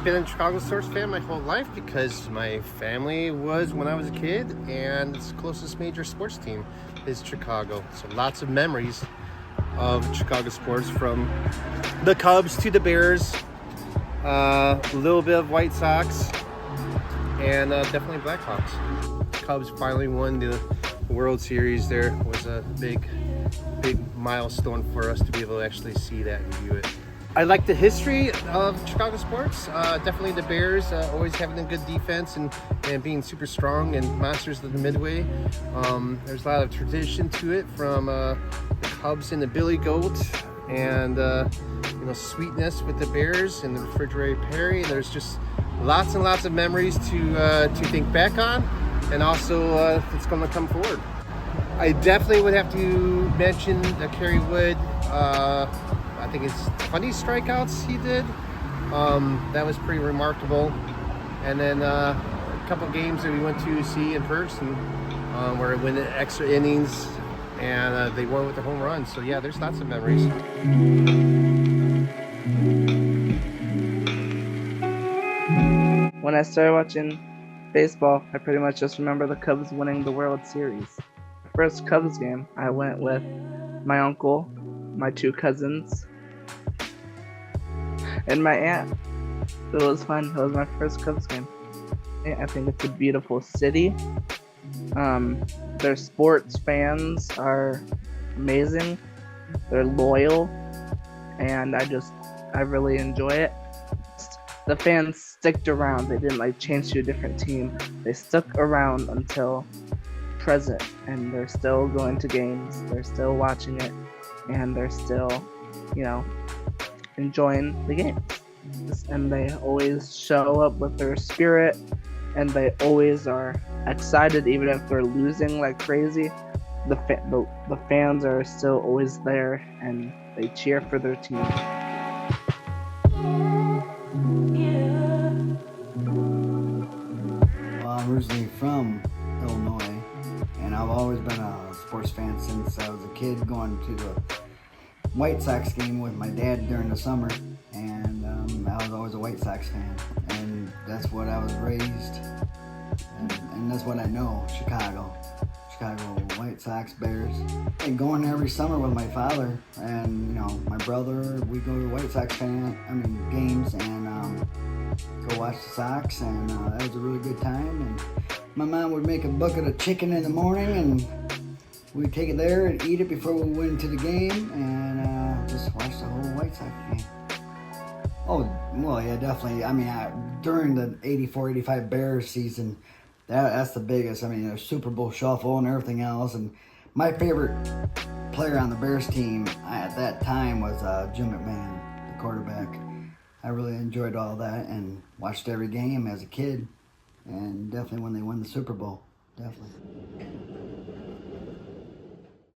I've been a Chicago sports fan my whole life because my family was when I was a kid, and its closest major sports team is Chicago. So lots of memories of Chicago sports, from the Cubs to the Bears, a little bit of White Sox, and definitely Blackhawks. Cubs finally won the World Series. There was a big milestone for us to be able to actually see that and view it. I like the history of Chicago sports. Definitely the Bears, always having a good defense and being super strong and monsters of the Midway. There's a lot of tradition to it, from the Cubs and the Billy Goat, and sweetness with the Bears and the Refrigerator Perry. There's just lots and lots of memories to think back on, and also that's going to come forward. I definitely would have to mention the Kerry Wood. I think it's 20 strikeouts he did. That was pretty remarkable. And then a couple games that we went to see in person, where it went in extra innings, and they won with a home run. So yeah, there's lots of memories. When I started watching baseball, I pretty much just remember the Cubs winning the World Series. First Cubs game, I went with my uncle, my two cousins, and my aunt. It was fun. It was my first Cubs game. I think it's a beautiful city. Their sports fans are amazing. They're loyal, and I really enjoy it. The fans sticked around. They didn't change to a different team. They stuck around until present, and they're still going to games. They're still watching it, and they're still, enjoying the games. And they always show up with their spirit, and they always are excited, even if they're losing like crazy. The fans are still always there, and they cheer for their team. Well, I'm originally from Illinois, and I've always been a sports fan since I was a kid, going to the White Sox game with my dad during the summer, and I was always a White Sox fan, and that's what I was raised, and that's what I know. Chicago White Sox, Bears, and going every summer with my father and my brother. We go to White Sox games, and go watch the Sox, and that was a really good time. And my mom would make a bucket of chicken in the morning, and we'd take it there and eat it before we went to the game, and just watch the whole White Sox game. Oh, well, yeah, definitely. During the 84-85 Bears season, that's the biggest. The Super Bowl shuffle and everything else. And my favorite player on the Bears team at that time was Jim McMahon, the quarterback. I really enjoyed all that and watched every game as a kid, and definitely when they won the Super Bowl, definitely.